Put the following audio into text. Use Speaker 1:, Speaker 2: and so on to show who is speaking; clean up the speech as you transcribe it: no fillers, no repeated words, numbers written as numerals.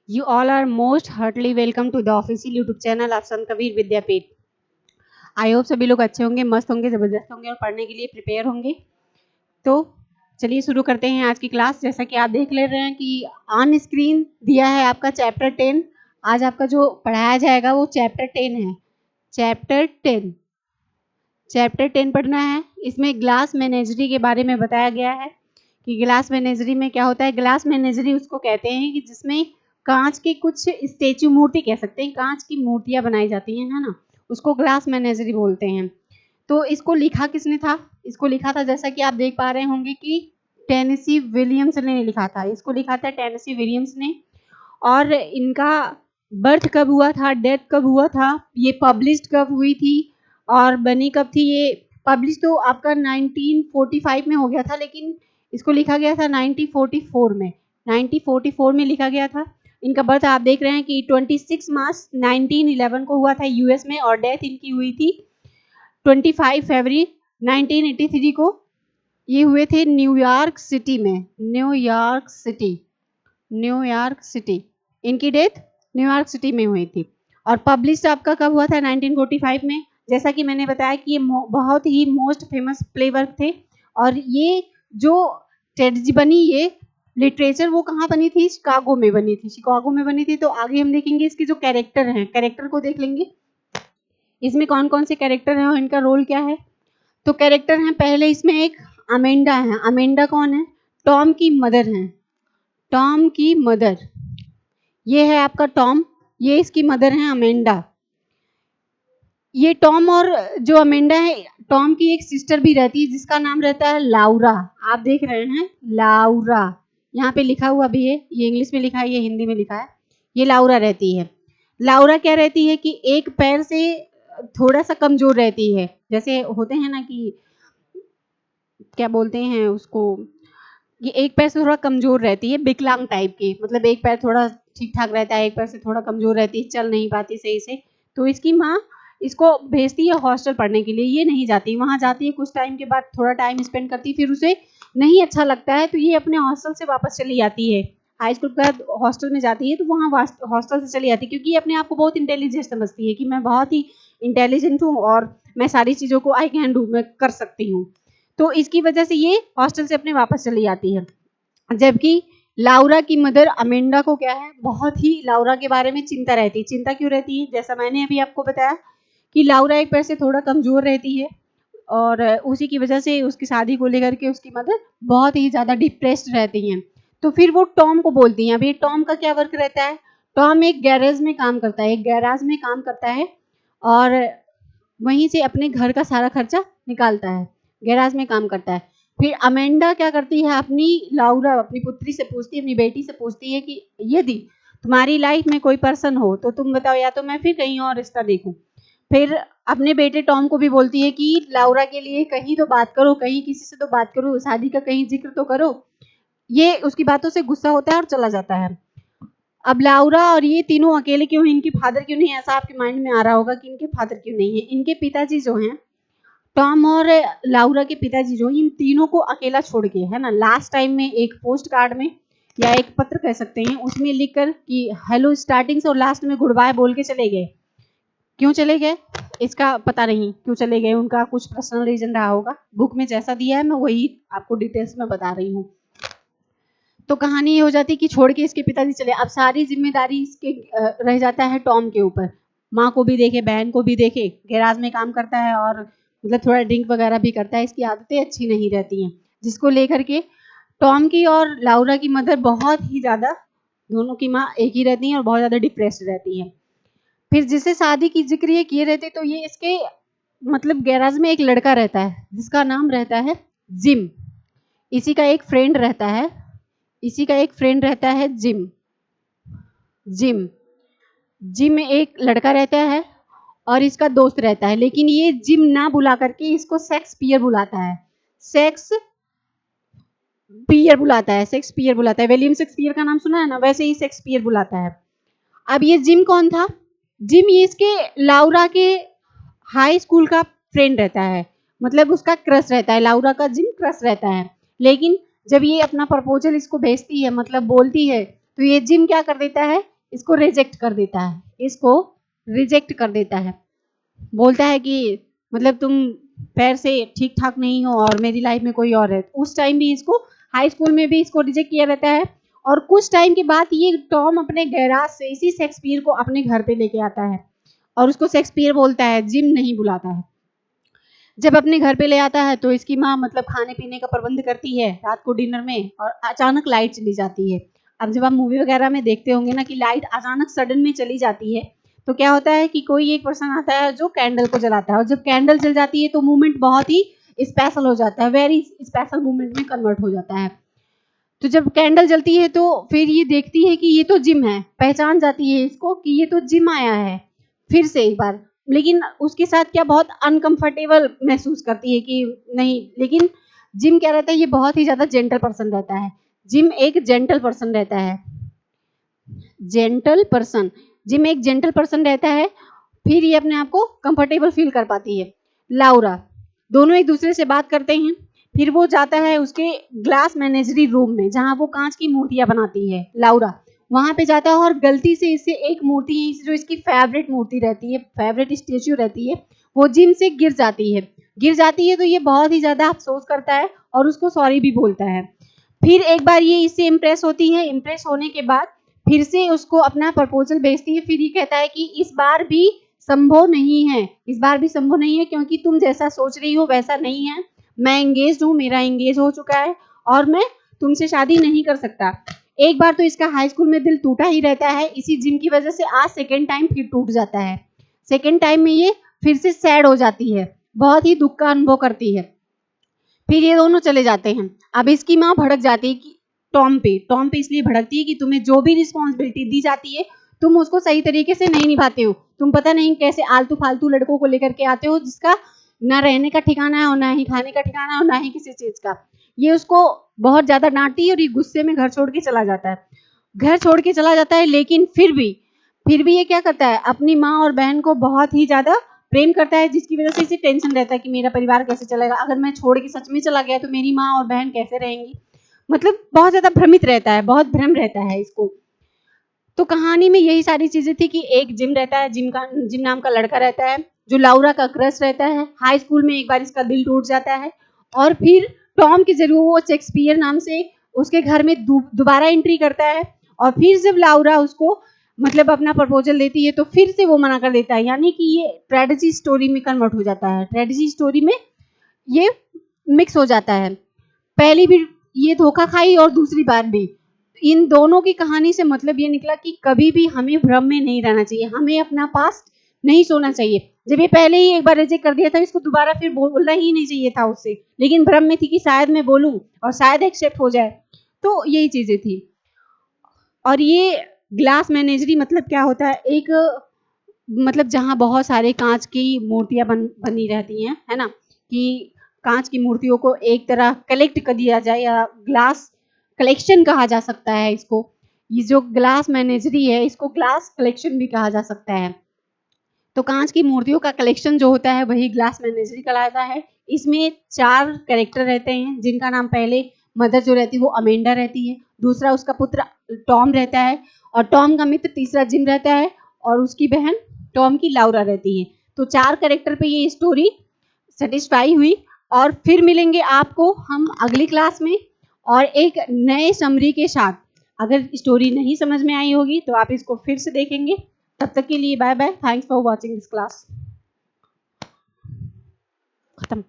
Speaker 1: You all are most heartily welcome to the official YouTube channel of Sant Kabir Vidyapeeth. I hope सभी लोग अच्छे होंगे, मस्त होंगे, जबरदस्त होंगे और पढ़ने के लिए प्रिपेयर होंगे। तो चलिए शुरू करते हैं आज की क्लास। जैसा कि आप देख ले रहे हैं कि ऑन स्क्रीन दिया है आपका चैप्टर 10। आज आपका जो पढ़ाया जाएगा वो चैप्टर 10 है। चैप्टर 10 पढ़ना है। इसमें ग्लास मेनेजरी के बारे में बताया गया है कि ग्लास मेनेजरी में क्या होता है। ग्लास मेनेजरी उसको कहते हैं कि जिसमें कांच के कुछ स्टेचू, मूर्ति कह सकते हैं, कांच की मूर्तियां बनाई जाती हैं, है ना, उसको ग्लास मेनेजरी बोलते हैं। तो इसको लिखा किसने था? इसको लिखा था, जैसा कि आप देख पा रहे होंगे, कि टेनेसी विलियम्स ने लिखा था। इसको लिखा था टेनेसी विलियम्स ने। और इनका बर्थ कब हुआ था, डेथ कब हुआ था, ये पब्लिश्ड कब हुई थी और बनी कब थी? ये पब्लिश तो आपका 1945 में हो गया था, लेकिन इसको लिखा गया था 1944 में। 1944 में लिखा गया था। इनका बर्थ आप देख रहे हैं कि 26 मार्च 1911 को हुआ था यूएस में, और डेथ इनकी हुई थी 25 फरवरी 1983 को। ये हुए थे न्यूयॉर्क सिटी में। न्यूयॉर्क सिटी इनकी डेथ न्यूयॉर्क सिटी में हुई थी। और पब्लिश आपका कब हुआ था? 1945 में। जैसा कि मैंने बताया कि ये बहुत ही मोस्ट फेमस प्ले वर्क थे। और ये जो ट्रेजेडी बनी, ये लिटरेचर, वो कहाँ बनी थी? शिकागो में बनी थी। तो आगे हम देखेंगे इसके जो कैरेक्टर हैं, कैरेक्टर को देख लेंगे। इसमें कौन कौन से कैरेक्टर हैं और इनका रोल क्या है। तो कैरेक्टर हैं, पहले इसमें एक अमेंडा है। अमेंडा कौन है? टॉम की मदर हैं। टॉम की मदर, ये है आपका टॉम, ये इसकी मदर हैं अमेंडा। ये टॉम और जो अमेंडा है, टॉम की एक सिस्टर भी रहती है जिसका नाम रहता है लाउरा। आप देख रहे हैं लाउरा, यहाँ पे लिखा हुआ भी है, ये इंग्लिश में लिखा है, ये हिंदी में लिखा है। ये लाउरा रहती है। लाउरा क्या रहती है कि एक पैर से थोड़ा सा कमजोर रहती है। जैसे होते हैं ना कि क्या बोलते हैं उसको, ये एक पैर से थोड़ा कमजोर रहती है, विकलांग टाइप की। मतलब एक पैर थोड़ा ठीक ठाक रहता है, एक पैर से थोड़ा कमजोर रहती है, चल नहीं पाती सही से। तो इसकी माँ इसको भेजती है हॉस्टल पढ़ने के लिए। ये नहीं जाती, वहां जाती है कुछ टाइम के बाद, थोड़ा टाइम स्पेंड करती, फिर उसे नहीं अच्छा लगता है तो ये अपने हॉस्टल से वापस चली जाती है। हाई स्कूल के बाद हॉस्टल में जाती है, तो वहाँ हॉस्टल से चली जाती है क्योंकि ये अपने आप को बहुत इंटेलिजेंट समझती है कि मैं बहुत ही इंटेलिजेंट हूँ और मैं सारी चीज़ों को आई कैन डू, मैं कर सकती हूँ। तो इसकी वजह से ये हॉस्टल से अपने वापस चली जाती है। जबकि लाउरा की मदर अमेंडा को क्या है, बहुत ही लाउरा के बारे में चिंता रहती है। चिंता क्यों रहती है? जैसा मैंने अभी आपको बताया कि लाउरा एक पैर से थोड़ा कमजोर रहती है और उसी की वजह से उसकी शादी को लेकर के उसकी मदर बहुत ही ज़्यादा डिप्रेस्ड रहती हैं। तो फिर वो टॉम को बोलती हैं। अभी टॉम का क्या वर्क रहता है? टॉम एक गैरेज में काम करता है, और वहीं से अपने घर का सारा खर्चा निकालता है, गैराज में काम करता है। फिर अमेंडा क्या करती है, अपनी लाउरा, अपनी पुत्री से पूछती है, अपनी बेटी से पूछती है कि यदि तुम्हारी लाइफ में कोई पर्सन हो तो तुम बताओ, या तो मैं फिर कहीं और रिश्ता देखूं। फिर अपने बेटे टॉम को भी बोलती है कि लाउरा के लिए कहीं तो बात करो, कहीं किसी से तो बात करो, शादी का कहीं जिक्र तो करो। ये उसकी बातों से गुस्सा होता है और चला जाता है। अब लाउरा और ये तीनों अकेले क्यों हैं? इनके फादर क्यों नहीं? ऐसा आपके माइंड में आ रहा होगा कि इनके फादर क्यों नहीं है। इनके पिताजी जो हैं, टॉम और लाउरा के पिताजी जो, इन तीनों को अकेला छोड़ के, है ना, लास्ट टाइम में एक पोस्ट कार्ड में या एक पत्र कह सकते हैं, उसमें लिखकर कि हेलो स्टार्टिंग से और लास्ट में गुड बाय बोल के चले गए। क्यों चले गए इसका पता नहीं, क्यों चले गए, उनका कुछ पर्सनल रीजन रहा होगा। बुक में जैसा दिया है मैं वही आपको डिटेल्स में बता रही हूँ। तो कहानी ये हो जाती है कि छोड़ के इसके पिताजी चले। अब सारी जिम्मेदारी इसके रह जाता है टॉम के ऊपर। माँ को भी देखे, बहन को भी देखे, गैराज में काम करता है और मतलब थोड़ा ड्रिंक वगैरह भी करता है। इसकी आदतें अच्छी नहीं रहती हैं, जिसको लेकर के टॉम की और लाउरा की मदर बहुत ही ज़्यादा, दोनों की माँ एक ही रहती हैं और बहुत ज़्यादा डिप्रेस्ड रहती हैं। फिर जिसे शादी की जिक्र ये किए रहते, तो ये इसके मतलब गैराज में एक लड़का रहता है जिसका नाम रहता है जिम। इसी का एक फ्रेंड रहता है जिम। जिम एक लड़का रहता है और इसका दोस्त रहता है, लेकिन ये जिम ना बुला करके इसको शेक्सपियर बुलाता है। विलियम शेक्सपियर का नाम सुना है ना, वैसे ही शेक्सपियर बुलाता है। अब ये जिम कौन था? जिम ये इसके लाउरा के हाई स्कूल का फ्रेंड रहता है, मतलब उसका क्रश रहता है। लाउरा का जिम क्रश रहता है। लेकिन जब ये अपना प्रपोजल इसको भेजती है, मतलब बोलती है, तो ये जिम क्या कर देता है, इसको रिजेक्ट कर देता है, इसको रिजेक्ट कर देता है, बोलता है कि मतलब तुम पैर से ठीक ठाक नहीं हो और मेरी लाइफ में कोई और है। उस टाइम भी इसको, हाई स्कूल में भी इसको रिजेक्ट किया रहता है। और कुछ टाइम के बाद ये टॉम अपने गैराज से इसी शेक्सपियर को अपने घर पे लेके आता है और उसको शेक्सपियर बोलता है, जिम नहीं बुलाता है। जब अपने घर पे ले आता है तो इसकी माँ मतलब खाने पीने का प्रबंध करती है रात को डिनर में, और अचानक लाइट चली जाती है। अब जब आप मूवी वगैरह में देखते होंगे ना कि लाइट अचानक सडन में चली जाती है, तो क्या होता है कि कोई एक पर्सन आता है जो कैंडल को जलाता है, और जब कैंडल जल जाती है तो मूवमेंट बहुत ही स्पेशल हो जाता है, वेरी स्पेशल मूवमेंट में कन्वर्ट हो जाता है। तो जब कैंडल जलती है तो फिर ये देखती है कि ये तो जिम है, पहचान जाती है इसको कि ये तो जिम आया है फिर से एक बार। लेकिन उसके साथ क्या बहुत अनकंफर्टेबल महसूस करती है कि नहीं, लेकिन जिम क्या रहता है, ये बहुत ही ज्यादा जेंटल पर्सन रहता है। जिम एक जेंटल पर्सन रहता है, जेंटल पर्सन, जिम एक जेंटल पर्सन रहता है। फिर ये अपने आप को कंफर्टेबल फील कर पाती है। लाउरा, दोनों एक दूसरे से बात करते हैं। फिर वो जाता है उसके ग्लास मैनेजरी रूम में जहां वो कांच की मूर्तियां बनाती है। लाउरा वहां पे जाता है और गलती से इससे एक मूर्ति जो इसकी फेवरेट मूर्ति रहती है, फेवरेट स्टेच्यू रहती है, वो जिम से गिर जाती है। गिर जाती है तो ये बहुत ही ज्यादा अफसोस करता है और उसको सॉरी भी बोलता है। फिर एक बार ये इससे इम्प्रेस होती है, इम्प्रेस होने के बाद फिर से उसको अपना प्रपोजल भेजती है। फिर ये कहता है कि इस बार भी संभव नहीं है, इस बार भी संभव नहीं है क्योंकि तुम जैसा सोच रही हो वैसा नहीं है। मैं एंगेज हूँ, मेरा एंगेज हो चुका है और मैं तुमसे शादी नहीं कर सकता। एक बार तो इसका हाई स्कूल में दिल टूटा ही रहता है, इसी जिम की वजह से आज सेकेंड टाइम फिर टूट जाता है। सेकेंड टाइम में ये फिर से सैड हो जाती है, बहुत ही दुख का अनुभव करती है। फिर ये दोनों चले जाते हैं। अब इसकी माँ भड़क जाती है कि टॉम पे इसलिए भड़कती है कि तुम्हें जो भी रिस्पॉन्सिबिलिटी दी जाती है तुम उसको सही तरीके से नहीं निभाते हो। तुम पता नहीं कैसे आलतू फालतू लड़कों को लेकर के आते हो जिसका ना रहने का ठिकाना है और ना ही खाने का ठिकाना है और ना ही किसी चीज का। ये उसको बहुत ज्यादा डांटती है और ये गुस्से में घर छोड़ के चला जाता है। घर छोड़ के चला जाता है, लेकिन फिर भी ये क्या करता है, अपनी माँ और बहन को बहुत ही ज्यादा प्रेम करता है, जिसकी वजह से इसे टेंशन रहता है कि मेरा परिवार कैसे चलेगा, अगर मैं छोड़ के सच में चला गया तो मेरी माँ और बहन कैसे रहेंगी। मतलब बहुत ज्यादा भ्रमित रहता है, बहुत भ्रम रहता है इसको। तो कहानी में यही सारी चीजें थी कि एक जिम रहता है, जिम नाम का लड़का रहता है जो लाउरा का क्रश रहता है। हाई स्कूल में एक बार इसका दिल टूट जाता है और फिर टॉम के जरिए वो शेक्सपियर नाम से उसके घर में दोबारा एंट्री करता है। और फिर जब लाउरा उसको मतलब अपना प्रपोजल देती है तो फिर से वो मना कर देता है, यानी कि ये ट्रेजेडी स्टोरी में कन्वर्ट हो जाता है, ट्रेजेडी स्टोरी में ये मिक्स हो जाता है। पहली भी ये धोखा खाई और दूसरी बार भी। इन दोनों की कहानी से मतलब ये निकला कि कभी भी हमें भ्रम में नहीं रहना चाहिए, हमें अपना पास्ट नहीं सोना चाहिए। जब ये पहले ही एक बार रिजेक्ट कर दिया था, इसको दोबारा फिर बोलना ही नहीं चाहिए था उससे, लेकिन भ्रम में थी कि शायद मैं बोलूं और शायद एक्सेप्ट हो जाए। तो यही चीजें थी। और ये ग्लास मैनेजरी मतलब क्या होता है, एक मतलब जहाँ बहुत सारे कांच की मूर्तियां बनी रहती हैं, है ना, कि कांच की मूर्तियों को एक तरह कलेक्ट कर दिया जाए, या ग्लास कलेक्शन कहा जा सकता है इसको। ये जो ग्लास मैनेजरी है इसको ग्लास कलेक्शन भी कहा जा सकता है। तो कांच की मूर्तियों का कलेक्शन जो होता है वही ग्लास मैनेजरी कहलाता है। इसमें 4 कैरेक्टर रहते हैं जिनका नाम, पहले मदर जो रहती है वो अमेंडा रहती है, दूसरा उसका पुत्र टॉम रहता है, और टॉम का मित्र तीसरा जिम रहता है, और उसकी बहन टॉम की लाउरा रहती है। तो 4 कैरेक्टर पे ये स्टोरी सेटिस्फाई हुई। और फिर मिलेंगे आपको हम अगली क्लास में और एक नए समरी के साथ। अगर स्टोरी नहीं समझ में आई होगी तो आप इसको फिर से देखेंगे। तब तक के लिए bye bye, thanks for watching this class. खत्म।